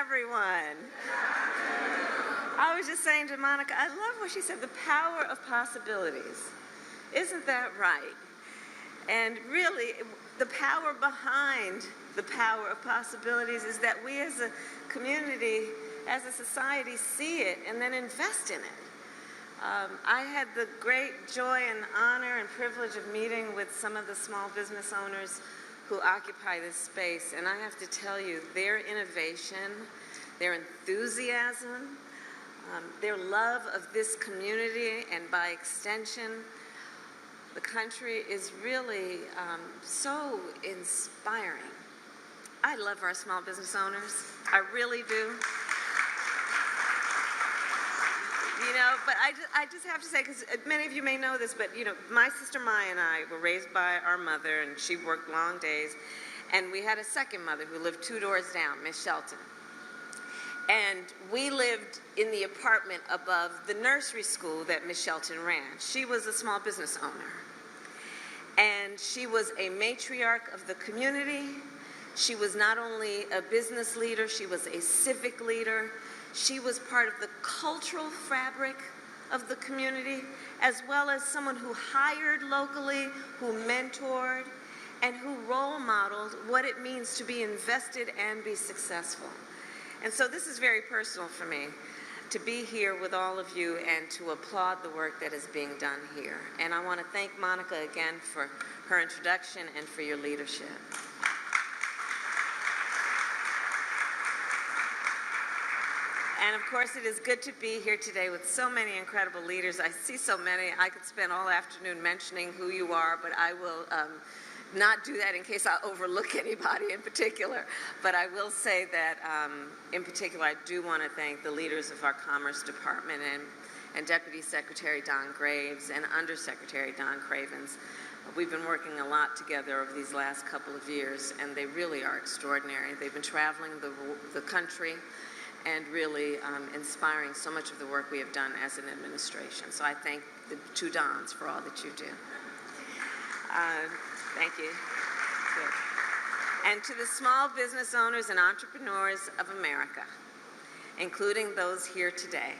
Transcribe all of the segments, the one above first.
everyone. I was just saying to Monica, I love what she said, the power of possibilities. Isn't that right? And really, the power behind the power of possibilities is that we as a community, as a society, see it and then invest in it. I had the great joy and honor and privilege of meeting with some of the small business owners who occupy this space, and I have to tell you, their innovation, their enthusiasm, their love of this community, and by extension, the country, is really so inspiring. I love our small business owners. I really do. You know, but I just have to say, because many of you may know this, but, you know, my sister Maya and I were raised by our mother, and she worked long days, and we had a second mother who lived 2 doors down, Miss Shelton. And we lived in the apartment above the nursery school that Miss Shelton ran. She was a small business owner. And she was a matriarch of the community. She was not only a business leader, she was a civic leader. She was part of the cultural fabric of the community, as well as someone who hired locally, who mentored, and who role modeled what it means to be invested and be successful. And so this is very personal for me, to be here with all of you and to applaud the work that is being done here. And I want to thank Monica again for her introduction and for your leadership. And of course, it is good to be here today with so many incredible leaders. I see so many. I could spend all afternoon mentioning who you are, but I will not do that in case I overlook anybody in particular. But I will say that, in particular, I do want to thank the leaders of our Commerce Department and Deputy Secretary Don Graves and Undersecretary Don Cravens. We've been working a lot together over these last couple of years, and they really are extraordinary. They've been traveling the country and really inspiring so much of the work we have done as an administration. So I thank the 2 Dons for all that you do. Thank you. Good. And to the small business owners and entrepreneurs of America, including those here today,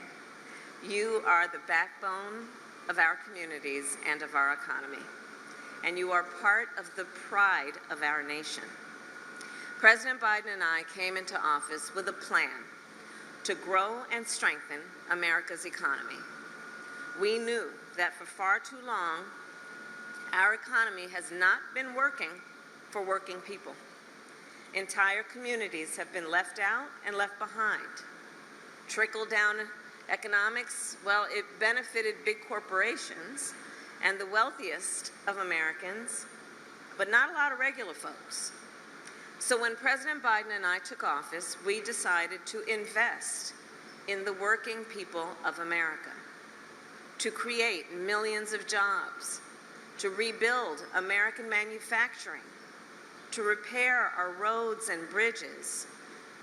you are the backbone of our communities and of our economy, and you are part of the pride of our nation. President Biden and I came into office with a plan to grow and strengthen America's economy. We knew that for far too long, our economy has not been working for working people. Entire communities have been left out and left behind. Trickle-down economics, well, it benefited big corporations and the wealthiest of Americans, but not a lot of regular folks. So when President Biden and I took office, we decided to invest in the working people of America, to create millions of jobs, to rebuild American manufacturing, to repair our roads and bridges,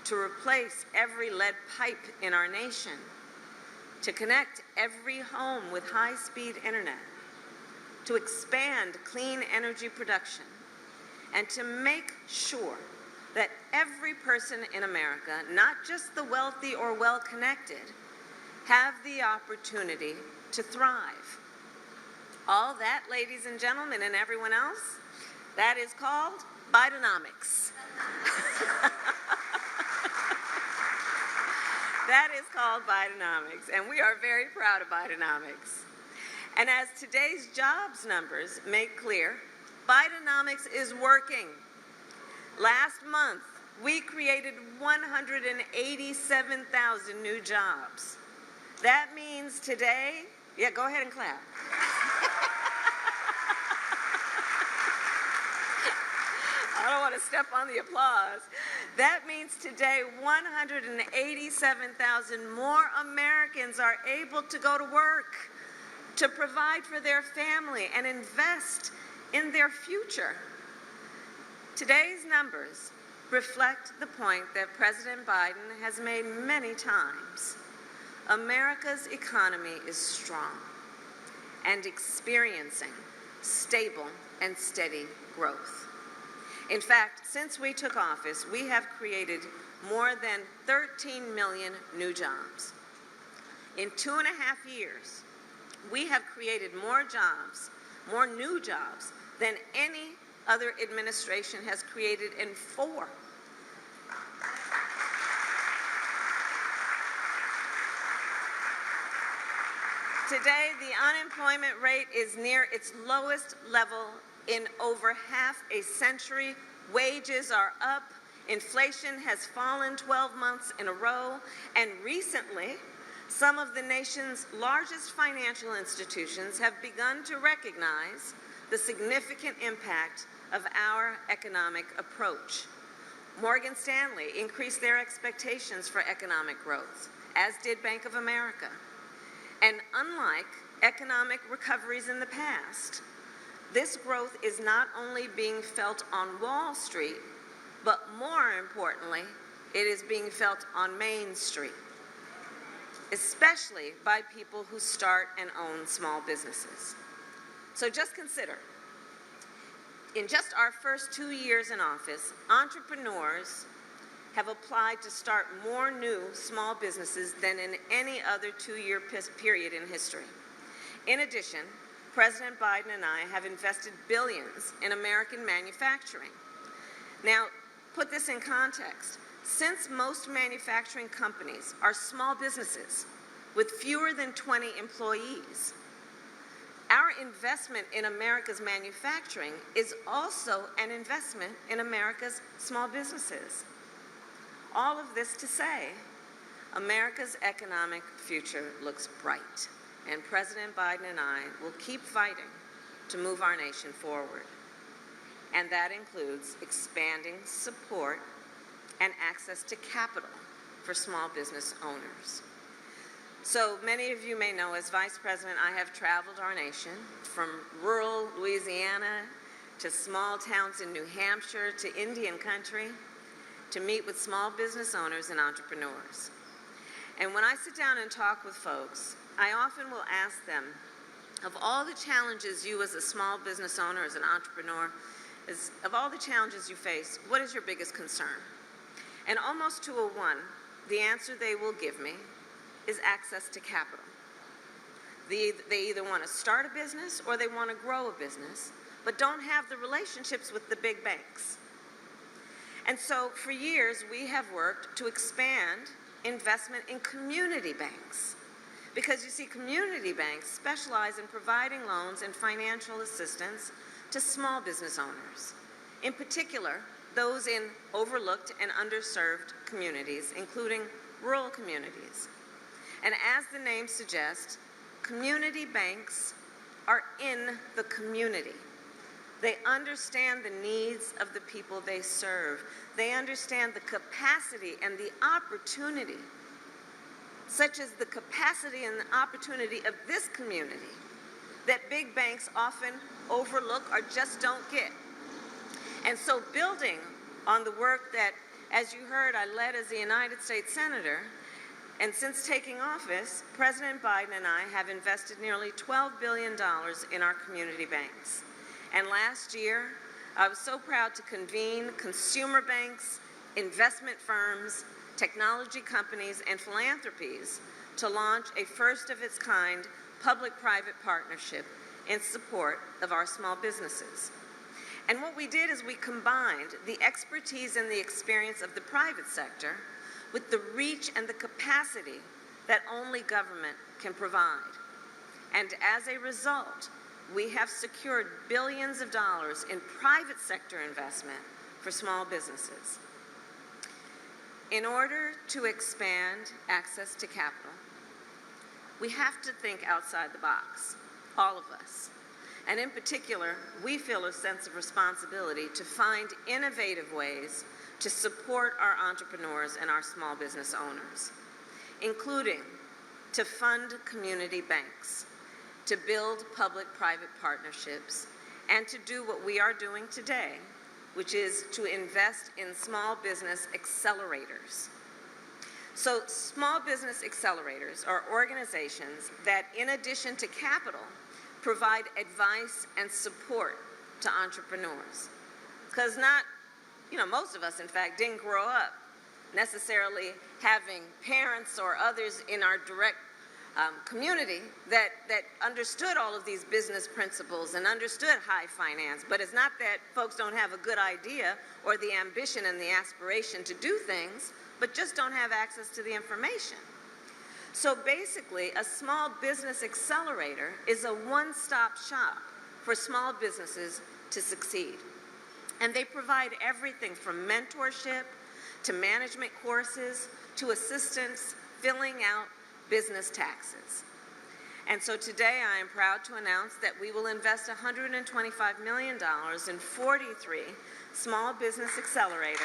to replace every lead pipe in our nation, to connect every home with high-speed internet, to expand clean energy production, and to make sure that every person in America, not just the wealthy or well-connected, have the opportunity to thrive. All that, ladies and gentlemen, and everyone else, that is called Bidenomics. That is called Bidenomics, and we are very proud of Bidenomics. And as today's jobs numbers make clear, Bidenomics is working. Last month, we created 187,000 new jobs. That means today, yeah, go ahead and clap. I don't want to step on the applause. That means today 187,000 more Americans are able to go to work, to provide for their family and invest in their future. Today's numbers reflect the point that President Biden has made many times. America's economy is strong and experiencing stable and steady growth. In fact, since we took office, we have created more than 13 million new jobs. In 2.5 years, we have created more jobs, more new jobs, than any other administration has created in 4. Today, the unemployment rate is near its lowest level in over half a century. Wages are up, inflation has fallen 12 months in a row, and recently, some of the nation's largest financial institutions have begun to recognize the significant impact of our economic approach. Morgan Stanley increased their expectations for economic growth, as did Bank of America. And unlike economic recoveries in the past, this growth is not only being felt on Wall Street, but more importantly, it is being felt on Main Street, especially by people who start and own small businesses. So just consider, in just our first 2 years in office, entrepreneurs have applied to start more new small businesses than in any other 2-year period in history. In addition, President Biden and I have invested billions in American manufacturing. Now, put this in context. Since most manufacturing companies are small businesses with fewer than 20 employees, our investment in America's manufacturing is also an investment in America's small businesses. All of this to say, America's economic future looks bright, and President Biden and I will keep fighting to move our nation forward. And that includes expanding support and access to capital for small business owners. So many of you may know, as Vice President, I have traveled our nation from rural Louisiana to small towns in New Hampshire to Indian country to meet with small business owners and entrepreneurs. And when I sit down and talk with folks, I often will ask them, of all the challenges you as a small business owner, as an entrepreneur, of all the challenges you face, what is your biggest concern? And almost to a one, the answer they will give me is access to capital. They either want to start a business or they want to grow a business, but don't have the relationships with the big banks. And so for years, we have worked to expand investment in community banks. Because you see, community banks specialize in providing loans and financial assistance to small business owners, in particular, those in overlooked and underserved communities, including rural communities. And as the name suggests, community banks are in the community. They understand the needs of the people they serve. They understand the capacity and the opportunity, such as the capacity and the opportunity of this community, that big banks often overlook or just don't get. And so building on the work that, as you heard, I led as a United States Senator, and since taking office, President Biden and I have invested nearly $12 billion in our community banks. And last year, I was so proud to convene consumer banks, investment firms, technology companies, and philanthropies to launch a first-of-its-kind public-private partnership in support of our small businesses. And what we did is we combined the expertise and the experience of the private sector with the reach and the capacity that only government can provide. And as a result, we have secured billions of dollars in private sector investment for small businesses. In order to expand access to capital, we have to think outside the box, all of us. And in particular, we feel a sense of responsibility to find innovative ways to support our entrepreneurs and our small business owners, including to fund community banks, to build public-private partnerships, and to do what we are doing today, which is to invest in small business accelerators. So small business accelerators are organizations that, in addition to capital, provide advice and support to entrepreneurs. Because not most of us, in fact, didn't grow up necessarily having parents or others in our direct community that understood all of these business principles and understood high finance. But it's not that folks don't have a good idea or the ambition and the aspiration to do things, but just don't have access to the information. So basically, a small business accelerator is a one-stop shop for small businesses to succeed. And they provide everything from mentorship to management courses to assistance filling out business taxes. And so today I am proud to announce that we will invest $125 million in 43 small business accelerators.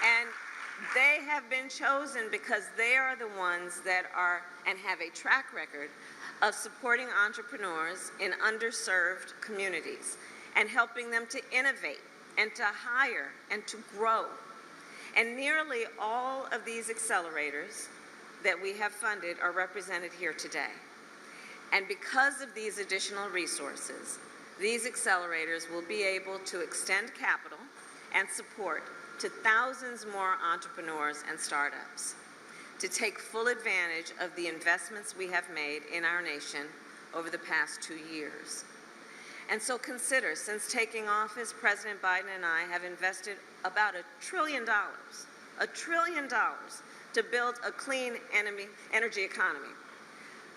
And they have been chosen because they are the ones that are and have a track record of supporting entrepreneurs in underserved communities and helping them to innovate and to hire and to grow. And nearly all of these accelerators that we have funded are represented here today. And because of these additional resources, these accelerators will be able to extend capital and support to thousands more entrepreneurs and startups to take full advantage of the investments we have made in our nation over the past 2 years. And so consider, since taking office, President Biden and I have invested about $1 trillion to build a clean energy economy.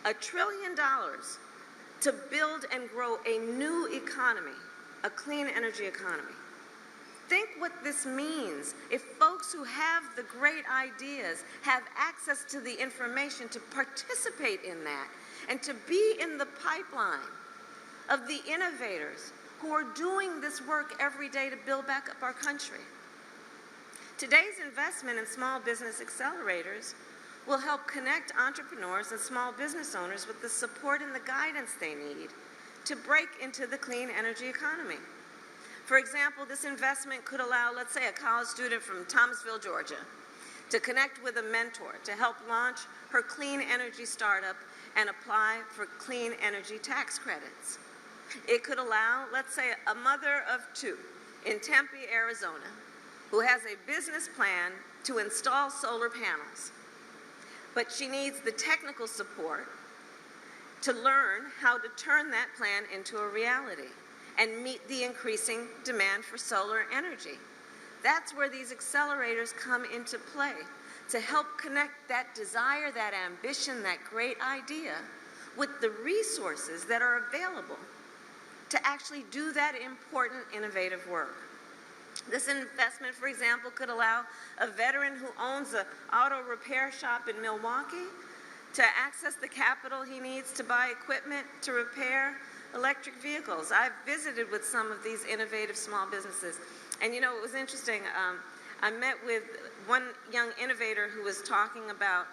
$1 trillion to build and grow a new economy, a clean energy economy. Think what this means if folks who have the great ideas have access to the information to participate in that and to be in the pipeline of the innovators who are doing this work every day to build back up our country. Today's investment in small business accelerators will help connect entrepreneurs and small business owners with the support and the guidance they need to break into the clean energy economy. For example, this investment could allow, let's say, a college student from Thomasville, Georgia, to connect with a mentor to help launch her clean energy startup and apply for clean energy tax credits. It could allow, let's say, a mother of 2 in Tempe, Arizona, who has a business plan to install solar panels, but she needs the technical support to learn how to turn that plan into a reality and meet the increasing demand for solar energy. That's where these accelerators come into play, to help connect that desire, that ambition, that great idea with the resources that are available to actually do that important, innovative work. This investment, for example, could allow a veteran who owns an auto repair shop in Milwaukee to access the capital he needs to buy equipment to repair electric vehicles. I've visited with some of these innovative small businesses. And it was interesting. I met with one young innovator who was talking about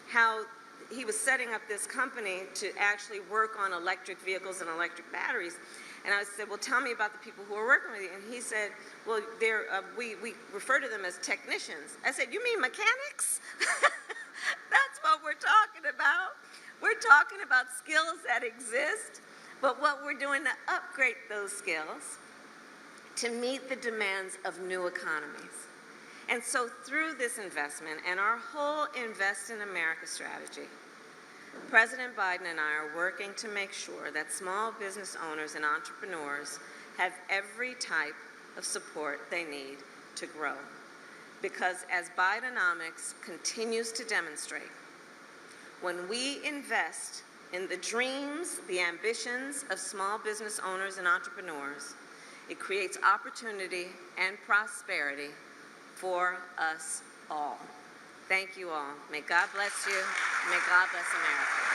how he was setting up this company to actually work on electric vehicles and electric batteries. And I said, well, tell me about the people who are working with you. And he said, well, we refer to them as technicians. I said, you mean mechanics? That's what we're talking about. We're talking about skills that exist, but what we're doing to upgrade those skills to meet the demands of new economies. And so through this investment and our whole Invest in America strategy, President Biden and I are working to make sure that small business owners and entrepreneurs have every type of support they need to grow. Because as Bidenomics continues to demonstrate, when we invest in the dreams, the ambitions of small business owners and entrepreneurs, it creates opportunity and prosperity for us all. Thank you all. May God bless you. May God bless America.